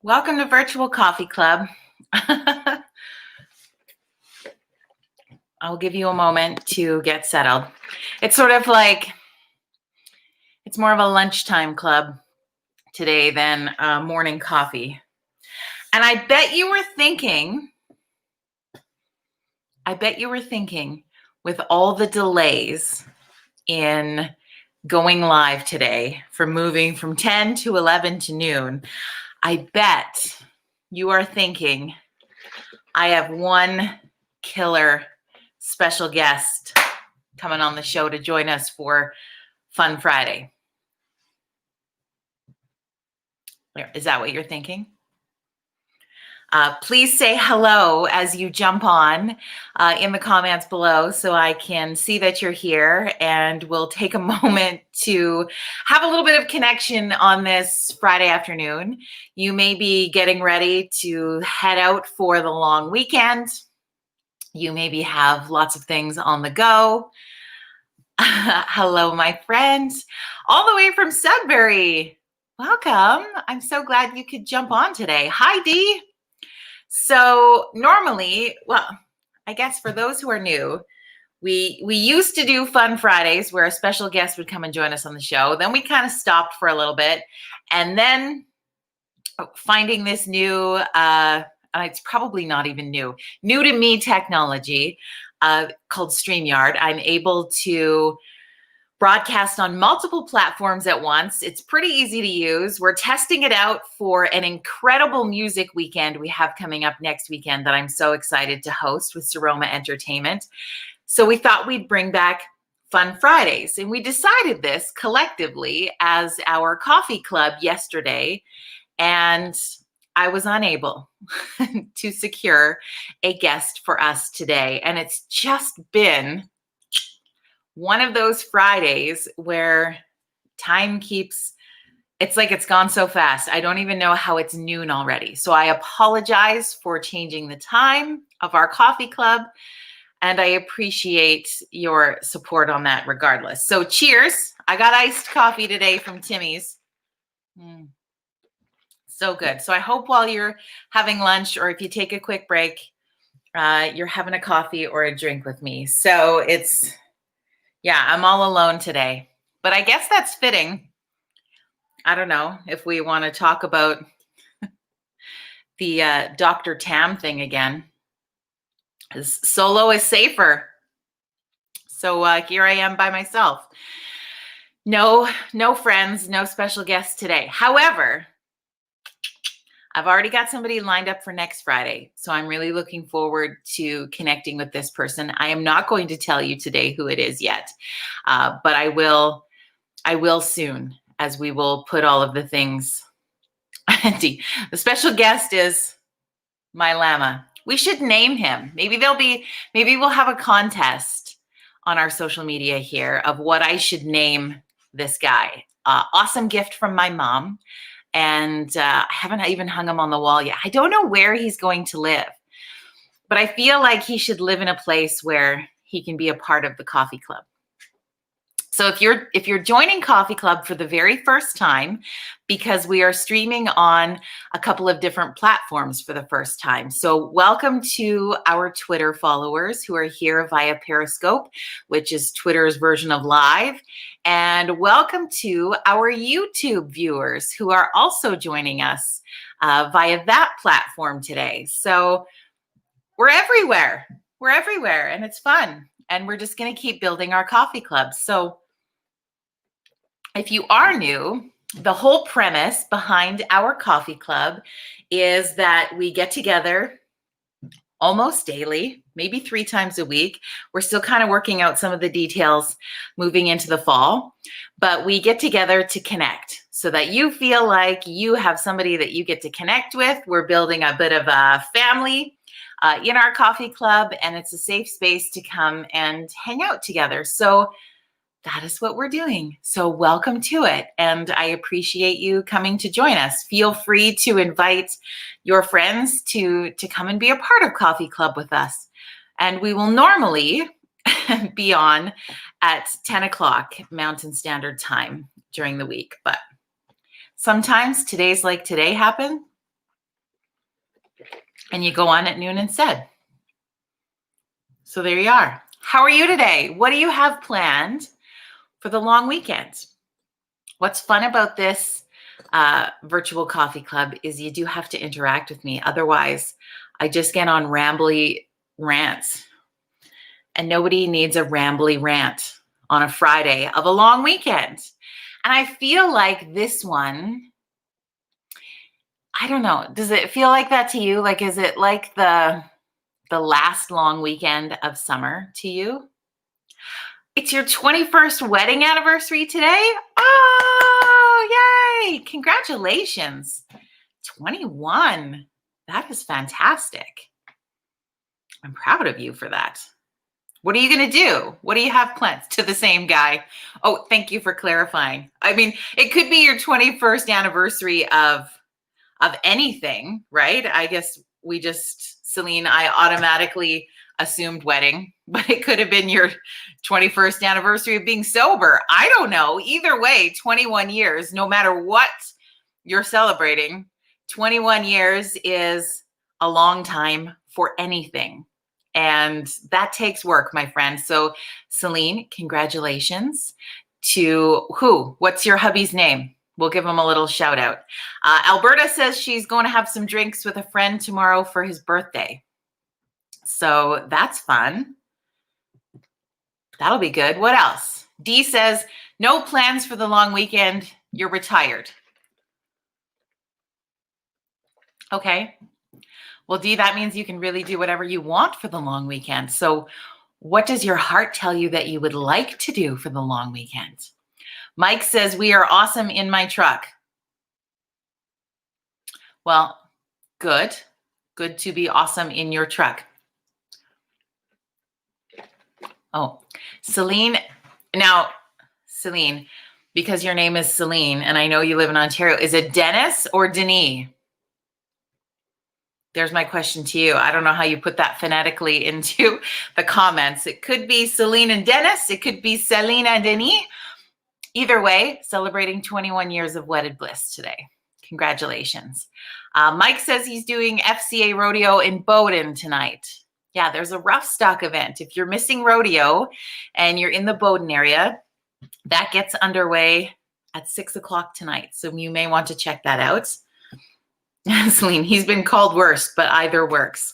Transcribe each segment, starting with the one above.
Welcome to Virtual Coffee Club. I'll give you a moment to get settled. It's sort of like, it's more of a lunchtime club today than morning coffee. And I bet you were thinking, with all the delays in going live today, from moving from 10 to 11 to noon, I bet you are thinking, I have one killer special guest coming on the show to join us for Fun Friday. Is that what you're thinking? Please say hello as you jump on in the comments below so I can see that you're here, and we'll take a moment to have a little bit of connection on this Friday afternoon. You may be getting ready to head out for the long weekend. You maybe have lots of things on the go. Hello, my friends, all the way from Sudbury. Welcome. I'm so glad you could jump on today. Hi, Dee. So normally, well, I guess for those who are new, we used to do Fun Fridays where a special guest would come and join us on the show. Then we kind of stopped for a little bit, and then finding this new, it's probably not even new to me technology called StreamYard. I'm able to broadcast on multiple platforms at once. It's pretty easy to use. We're testing it out for an incredible music weekend we have coming up next weekend that I'm so excited to host with Seroma Entertainment. So we thought we'd bring back Fun Fridays, and we decided this collectively as our coffee club yesterday, and I was unable to secure a guest for us today. And it's just been one of those Fridays where time keeps, it's like it's gone so fast. I don't even know how it's noon already. So I apologize for changing the time of our coffee club, and I appreciate your support on that regardless. So cheers. I got iced coffee today from Timmy's. So good. So I hope while you're having lunch, or if you take a quick break, you're having a coffee or a drink with me. So I'm all alone today, but I guess that's fitting. I don't know if we want to talk about the Dr. Tam thing again. Solo is safer. So here I am by myself. No friends, no special guests today. However, I've already got somebody lined up for next Friday. So I'm really looking forward to connecting with this person. I am not going to tell you today who it is yet, but I will soon, as we will put all of the things. The special guest is my llama. We should name him. Maybe we'll have a contest on our social media here of what I should name this guy. Awesome gift from my mom. And I haven't even hung him on the wall yet. I don't know where he's going to live, but I feel like he should live in a place where he can be a part of the coffee club. So if you're joining Coffee Club for the very first time, because we are streaming on a couple of different platforms for the first time. So welcome to our Twitter followers who are here via Periscope, which is Twitter's version of live. And welcome to our YouTube viewers who are also joining us via that platform today. So we're everywhere. And it's fun. And we're just going to keep building our coffee club. So if you are new, the whole premise behind our coffee club is that we get together almost daily, maybe 3 times a week. We're still kind of working out some of the details moving into the fall, but we get together to connect so that you feel like you have somebody that you get to connect with. We're building a bit of a family in our coffee club, and it's a safe space to come and hang out together. So that is what we're doing. So welcome to it. And I appreciate you coming to join us. Feel free to invite your friends to come and be a part of Coffee Club with us. And we will normally be on at 10 o'clock Mountain Standard Time during the week. But sometimes today's like today happen. and you go on at noon instead. So there you are. How are you today? What do you have planned for the long weekend? What's fun about this virtual coffee club is you do have to interact with me. Otherwise, I just get on rambly rants. And nobody needs a rambly rant on a Friday of a long weekend. And I feel like this one, I don't know, does it feel like that to you? Like, is it like the last long weekend of summer to you? It's your 21st wedding anniversary today? Oh, yay! Congratulations. 21. That is fantastic. I'm proud of you for that. What are you going to do? What do you have planned? To the same guy. Oh, thank you for clarifying. I mean, it could be your 21st anniversary of anything, right? I guess we just, Celine, I automatically assumed wedding, but it could have been your 21st anniversary of being sober. I don't know. Either way, 21 years, no matter what you're celebrating, 21 years is a long time for anything. And that takes work, my friend. So Celine, congratulations to who? What's your hubby's name? We'll give him a little shout out. Alberta says she's going to have some drinks with a friend tomorrow for his birthday. So that's fun. That'll be good. What else? Dee says, no plans for the long weekend. You're retired. Okay. Well, Dee, that means you can really do whatever you want for the long weekend. So what does your heart tell you that you would like to do for the long weekend? Mike says, we are awesome in my truck. Well, good. Good to be awesome in your truck. Oh, Celine. Now, Celine, because your name is Celine and I know you live in Ontario, is it Dennis or Denis? There's my question to you. I don't know how you put that phonetically into the comments. It could be Celine and Dennis. It could be Celine and Denis. Either way, celebrating 21 years of wedded bliss today. Congratulations. Mike says he's doing FCA Rodeo in Bowden tonight. Yeah, there's a rough stock event. If you're missing rodeo and you're in the Bowden area, that gets underway at 6 o'clock tonight. So you may want to check that out. Celine, he's been called worse, but either works.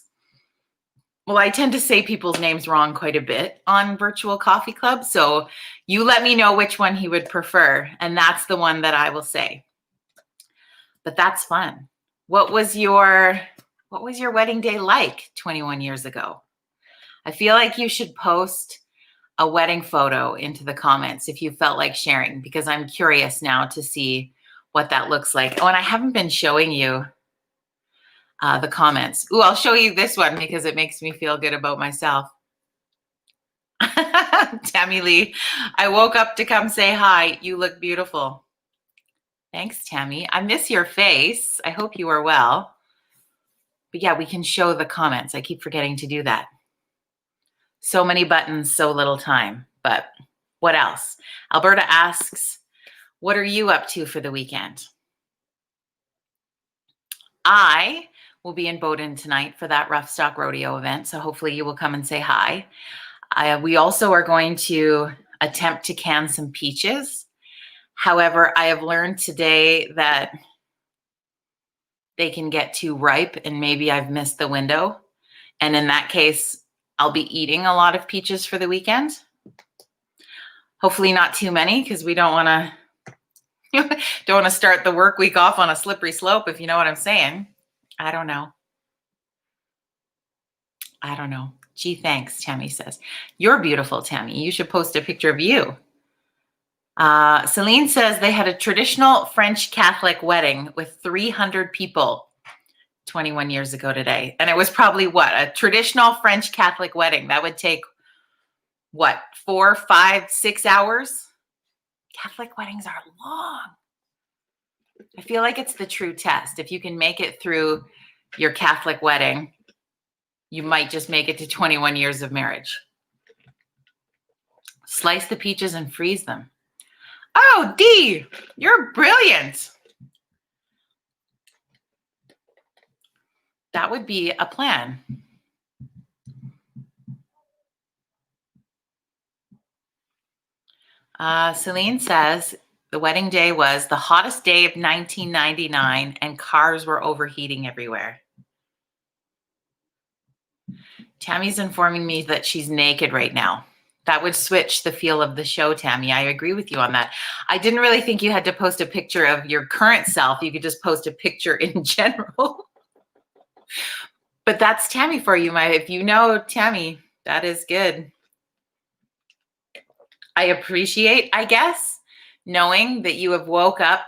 Well, I tend to say people's names wrong quite a bit on Virtual Coffee Club. So you let me know which one he would prefer. And that's the one that I will say. But that's fun. What was your wedding day like 21 years ago? I feel like you should post a wedding photo into the comments if you felt like sharing, because I'm curious now to see what that looks like. Oh, and I haven't been showing you the comments. Ooh, I'll show you this one because it makes me feel good about myself. Tammy Lee, I woke up to come say hi. You look beautiful. Thanks, Tammy. I miss your face. I hope you are well. But yeah, we can show the comments. I keep forgetting to do that. So many buttons, so little time. But what else? Alberta asks, what are you up to for the weekend? I will be in Bowden tonight for that Rough Stock Rodeo event. So hopefully you will come and say hi. We also are going to attempt to can some peaches. However, I have learned today that they can get too ripe and maybe I've missed the window. And in that case, I'll be eating a lot of peaches for the weekend. Hopefully not too many, because we don't want to start the work week off on a slippery slope, if you know what I'm saying. I don't know. Gee, thanks, Tammy says. You're beautiful, Tammy. You should post a picture of you. Celine says they had a traditional French Catholic wedding with 300 people 21 years ago today. And it was probably what? A traditional French Catholic wedding. That would take what? 4, 5, 6 hours? Catholic weddings are long. I feel like it's the true test. If you can make it through your Catholic wedding, you might just make it to 21 years of marriage. Slice the peaches and freeze them. Oh, Dee, you're brilliant. That would be a plan. Celine says the wedding day was the hottest day of 1999 and cars were overheating everywhere. Tammy's informing me that she's naked right now. That would switch the feel of the show, Tammy. I agree with you on that. I didn't really think you had to post a picture of your current self. You could just post a picture in general. But that's Tammy for you, if you know Tammy, that is good. I appreciate, I guess, knowing that you have woke up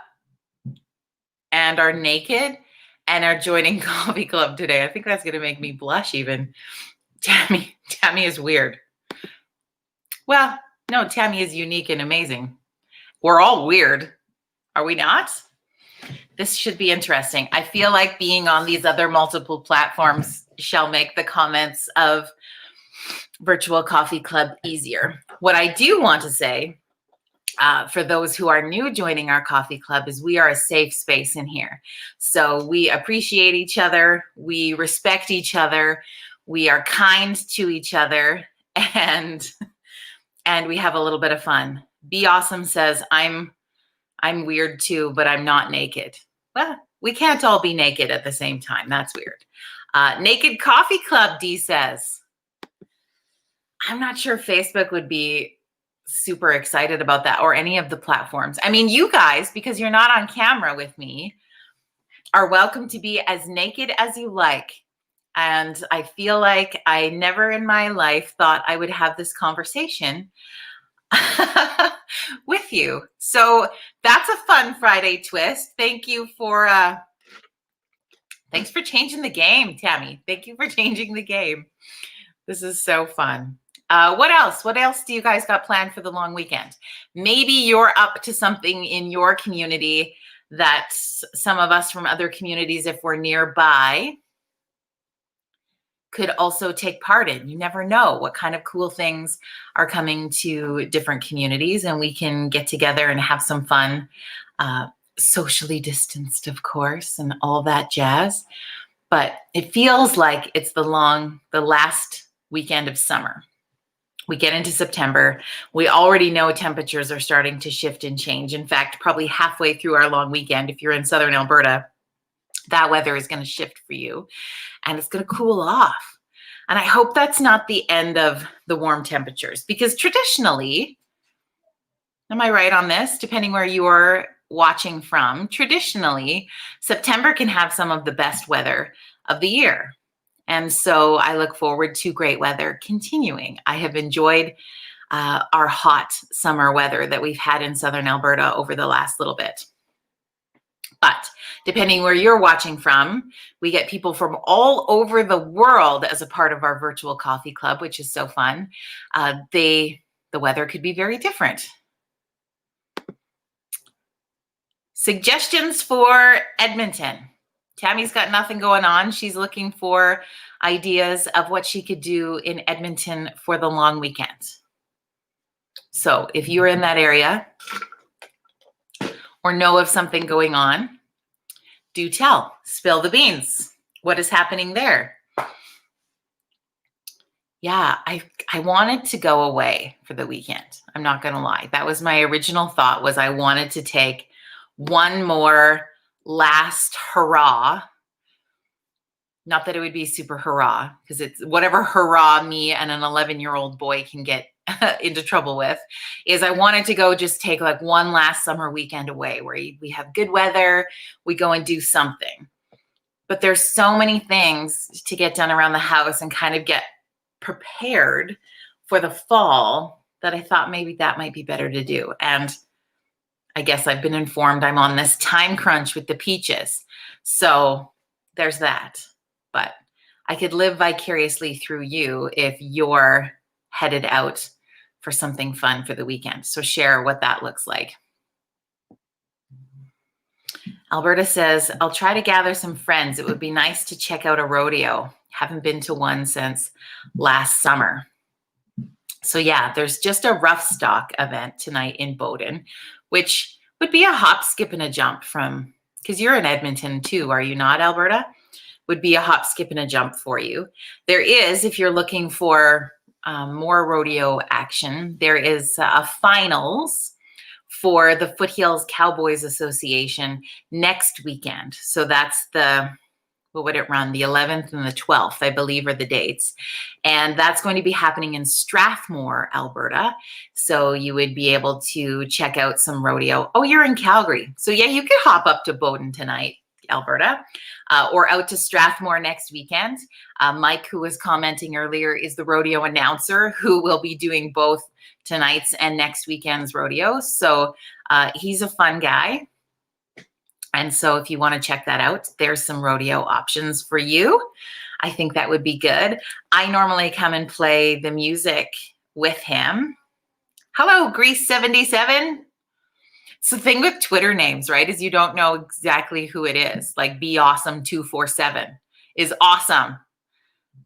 and are naked and are joining Coffee Club today. I think that's going to make me blush even. Tammy is weird. Well, no, Tammy is unique and amazing. We're all weird, are we not? This should be interesting. I feel like being on these other multiple platforms shall make the comments of Virtual Coffee Club easier. What I do want to say, for those who are new joining our coffee club, is we are a safe space in here. So we appreciate each other, we respect each other, we are kind to each other, and we have a little bit of fun. Be Awesome says, I'm weird too, but I'm not naked. Well, we can't all be naked at the same time. That's weird. Naked Coffee Club, D says. I'm not sure Facebook would be super excited about that, or any of the platforms. I mean, you guys, because you're not on camera with me, are welcome to be as naked as you like. And I feel like I never in my life thought I would have this conversation with you. So that's a fun Friday twist. Thank you for, thanks for changing the game, Tammy. Thank you for changing the game. This is so fun. What else? What else do you guys got planned for the long weekend? Maybe you're up to something in your community that some of us from other communities, if we're nearby, could also take part in. You never know what kind of cool things are coming to different communities, and we can get together and have some fun, socially distanced, of course, and all that jazz. But it feels like it's the last weekend of summer. We get into September. We already know temperatures are starting to shift and change. In fact, probably halfway through our long weekend, if you're in Southern Alberta, that weather is going to shift for you and it's going to cool off. And I hope that's not the end of the warm temperatures, because traditionally, am I right on this? Depending where you are watching from, traditionally, September can have some of the best weather of the year. And so I look forward to great weather continuing. I have enjoyed our hot summer weather that we've had in Southern Alberta over the last little bit. But depending where you're watching from, we get people from all over the world as a part of our virtual coffee club, which is so fun. The weather could be very different. Suggestions for Edmonton. Tammy's got nothing going on. She's looking for ideas of what she could do in Edmonton for the long weekend. So if you're in that area or know of something going on, do tell. Spill the beans. What is happening there? Yeah, I wanted to go away for the weekend. I'm not going to lie. That was my original thought, was I wanted to take one more last hurrah. Not that it would be super hurrah, because it's whatever hurrah me and an 11-year-old boy can get into trouble with, is I wanted to go just take like one last summer weekend away where we have good weather, we go and do something. But there's so many things to get done around the house and kind of get prepared for the fall that I thought maybe that might be better to do. And I guess I've been informed I'm on this time crunch with the peaches. So there's that. But I could live vicariously through you if you're headed out for something fun for the weekend. So share what that looks like. Alberta says, I'll try to gather some friends. It would be nice to check out a rodeo. Haven't been to one since last summer. So yeah, there's just a rough stock event tonight in Bowden, which would be a hop, skip, and a jump from, because you're in Edmonton too, are you not, Alberta? would be a hop, skip, and a jump for you. There is, if you're looking for more rodeo action, there is a finals for the Foothills Cowboys Association next weekend. So that's what would it run? The 11th and the 12th, I believe, are the dates. And that's going to be happening in Strathmore, Alberta. So you would be able to check out some rodeo. Oh, you're in Calgary. So yeah, you could hop up to Bowden tonight, Alberta, or out to Strathmore next weekend. Mike, who was commenting earlier, is the rodeo announcer who will be doing both tonight's and next weekend's rodeo. So he's a fun guy. And so if you want to check that out, there's some rodeo options for you. I think that would be good. I normally come and play the music with him. Hello, Grease77. It's the thing with Twitter names, right? Is you don't know exactly who it is. Like Be Awesome 247 is awesome,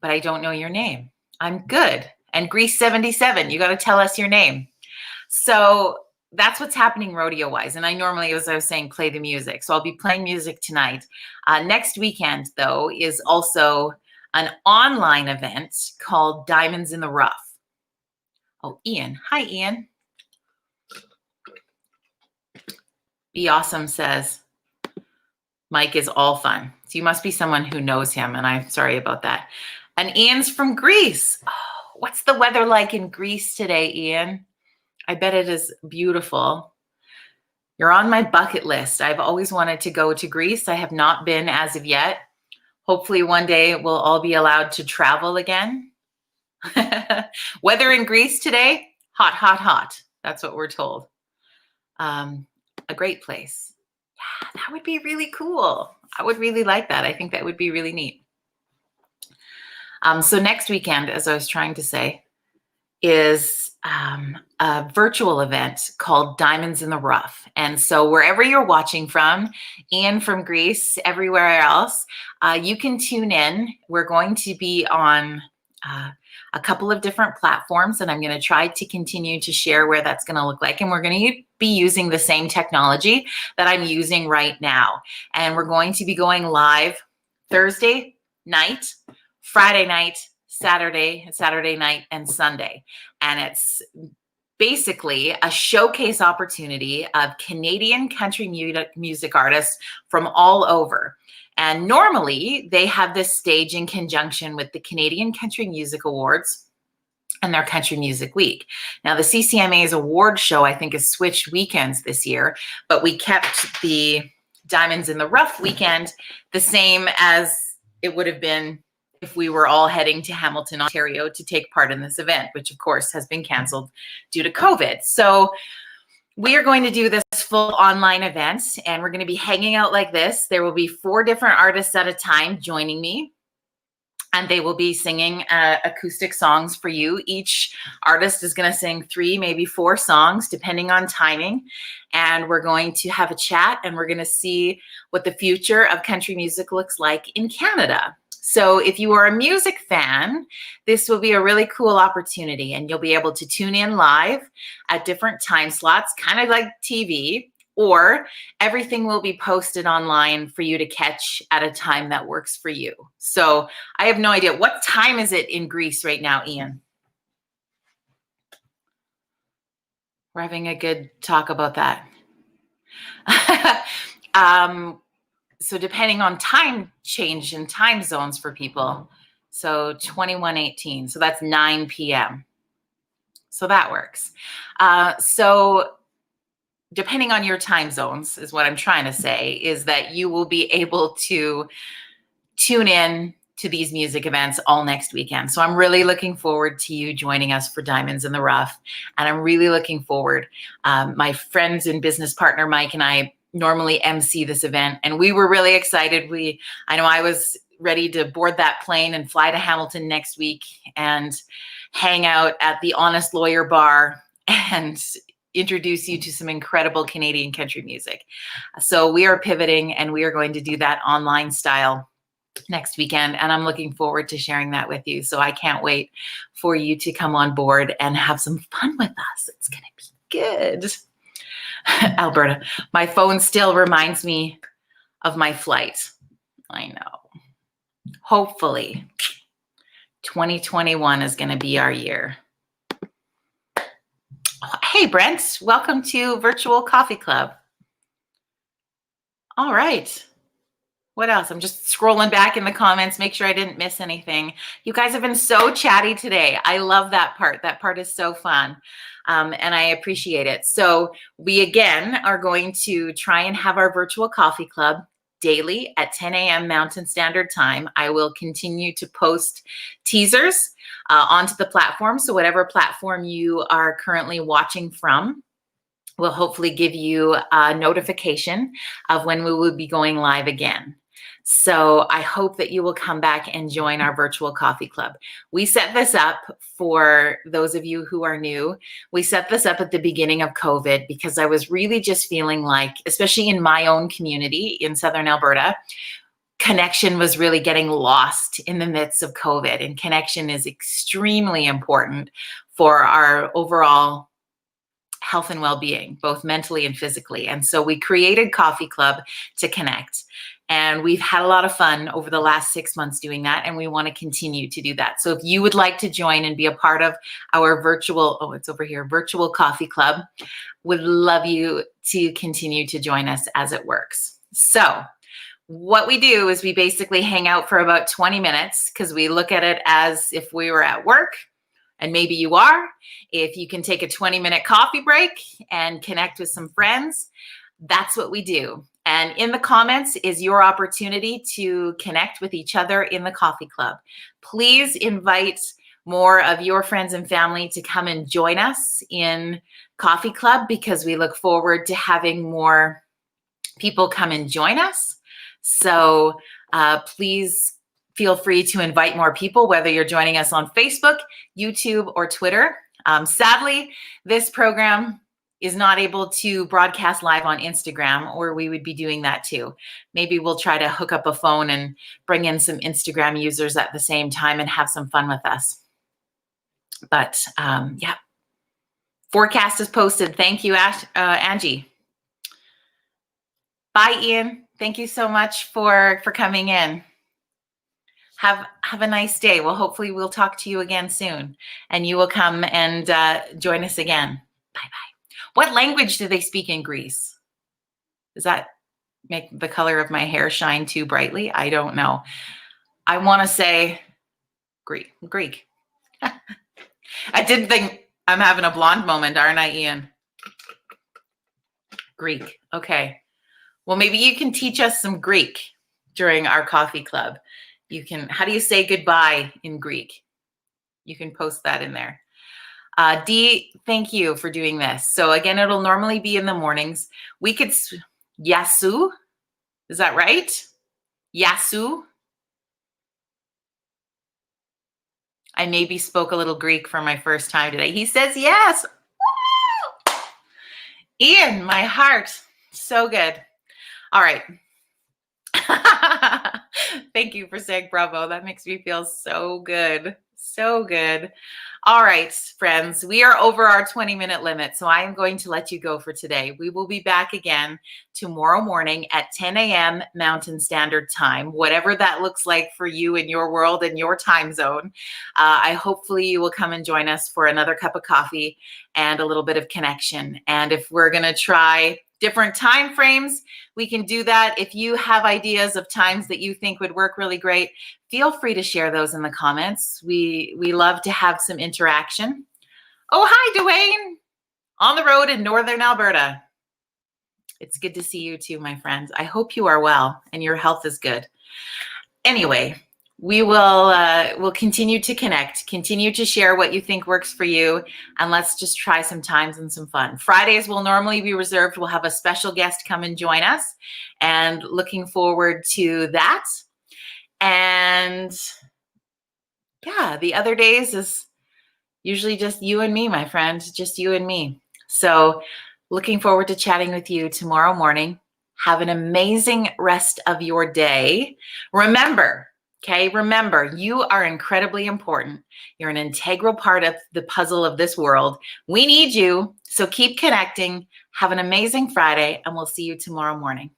but I don't know your name. I'm good. And Grease77, you got to tell us your name. So that's what's happening rodeo wise. And I normally, as I was saying, play the music. So I'll be playing music tonight. Next weekend, though, is also an online event called Diamonds in the Rough. Oh, Ian. Hi, Ian. Be Awesome says, Mike is all fun. So you must be someone who knows him, and I'm sorry about that. And Ian's from Greece. Oh, what's the weather like in Greece today, Ian? I bet it is beautiful. You're on my bucket list. I've always wanted to go to Greece. I have not been as of yet. Hopefully one day we'll all be allowed to travel again. Weather in Greece today, hot, hot, hot. That's what we're told. A great place. Yeah, that would be really cool. I would really like that. I think that would be really neat. So next weekend, as I was trying to say, is a virtual event called Diamonds in the Rough. And so wherever you're watching from, Ian from Greece, everywhere else, you can tune in. We're going to be on a couple of different platforms, and I'm going to try to continue to share where that's going to look like. And we're going to be using the same technology that I'm using right now. And we're going to be going live Thursday night, Friday night, Saturday night, and Sunday. And it's basically a showcase opportunity of Canadian country music artists from all over. And normally they have this stage in conjunction with the Canadian Country Music Awards and their Country Music Week. Now the CCMA's award show, I think, has switched weekends this year, but we kept the Diamonds in the Rough weekend the same as it would have been if we were all heading to Hamilton, Ontario to take part in this event, which of course has been canceled due to COVID. So we are going to do this full online event, and we're going to be hanging out like this. There will be 4 different artists at a time joining me, and they will be singing acoustic songs for you. Each artist is going to sing 3, maybe 4 songs, depending on timing. And we're going to have a chat, and we're going to see what the future of country music looks like in Canada. So if you are a music fan, this will be a really cool opportunity, and you'll be able to tune in live at different time slots, kind of like TV, or everything will be posted online for you to catch at a time that works for you. So I have no idea. What time is it in Greece right now, Ian? We're having a good talk about that. So depending on time change in time zones for people, so 21:18, so that's 9 p.m. So that works. So depending on your time zones is what I'm trying to say, is that you will be able to tune in to these music events all next weekend. So I'm really looking forward to you joining us for Diamonds in the Rough. And I'm really looking forward. My friends and business partner, Mike, and I normally MC this event, and we were really excited. I know I was ready to board that plane and fly to Hamilton next week and hang out at the Honest Lawyer Bar and introduce you to some incredible Canadian country music. So we are pivoting, and we are going to do that online style next weekend, and I'm looking forward to sharing that with you. So I can't wait for you to come on board and have some fun with us. It's going to be good. Alberta, my phone still reminds me of my flight. I know. hopefully 2021 is going to be our year. Hey, Brent, welcome to Virtual Coffee Club. All right. What else? I'm just scrolling back in the comments, make sure I didn't miss anything. You guys have been so chatty today. I love that part. That part is so fun. And I appreciate it. So we, again, are going to try and have our virtual coffee club daily at 10 a.m. Mountain Standard Time. I will continue to post teasers onto the platform. So whatever platform you are currently watching from, will hopefully give you a notification of when we will be going live again. So I hope that you will come back and join our virtual coffee club. We set this up for those of you who are new. We set this up at the beginning of COVID because I was really just feeling like, especially in my own community in Southern Alberta, connection was really getting lost in the midst of COVID. And connection is extremely important for our overall health and well-being, both mentally and physically. And so we created Coffee Club to connect. And we've had a lot of fun over the last 6 months doing that. And we want to continue to do that. So if you would like to join and be a part of our virtual, oh, it's over here, virtual coffee club, would love you to continue to join us as it works. So what we do is we basically hang out for about 20 minutes because we look at it as if we were at work. And maybe you are. If you can take a 20-minute coffee break and connect with some friends, that's what we do. And in the comments is your opportunity to connect with each other in the coffee club. Please invite more of your friends and family to come and join us in Coffee Club because we look forward to having more people come and join us. So please feel free to invite more people, whether you're joining us on Facebook, YouTube, or Twitter. Sadly, this program is not able to broadcast live on Instagram, or we would be doing that too. Maybe we'll try to hook up a phone and bring in some Instagram users at the same time and have some fun with us. But yeah, forecast is posted. Thank you, Angie. Bye, Ian. Thank you so much for coming in. Have a nice day. Well, hopefully we'll talk to you again soon, and you will come and join us again. Bye-bye. What language do they speak in Greece? Does that make the color of my hair shine too brightly? I don't know. I want to say Greek. I did think I'm having a blonde moment, aren't I, Ian? Greek. Okay. Well, maybe you can teach us some Greek during our coffee club. You can, how do you say goodbye in Greek? You can post that in there. Dee, thank you for doing this. So again, it'll normally be in the mornings. We could, Yasu, is that right? Yasu. I maybe spoke a little Greek for my first time today. He says yes. Woo! Ian, my heart, so good. All right. Thank you for saying bravo. That makes me feel so good. So good. All right, friends, we are over our 20-minute limit, so I am going to let you go for today. We will be back again tomorrow morning at 10 a.m. Mountain Standard Time, whatever that looks like for you in your world and your time zone. I hopefully you will come and join us for another cup of coffee and a little bit of connection. And if we're going to try different time frames, we can do that. If you have ideas of times that you think would work really great, feel free to share those in the comments. We love to have some interaction. Oh, hi, Dwayne, on the road in Northern Alberta. It's good to see you too, my friends. I hope you are well and your health is good. Anyway, we will we'll continue to connect, continue to share what you think works for you, and let's just try some times and some fun. Fridays will normally be reserved. We'll have a special guest come and join us, and looking forward to that. And yeah, the other days is usually just you and me, my friend, just you and me. So looking forward to chatting with you tomorrow morning. Have an amazing rest of your day. Remember, you are incredibly important. You're an integral part of the puzzle of this world. We need you. So keep connecting. Have an amazing Friday, and we'll see you tomorrow morning.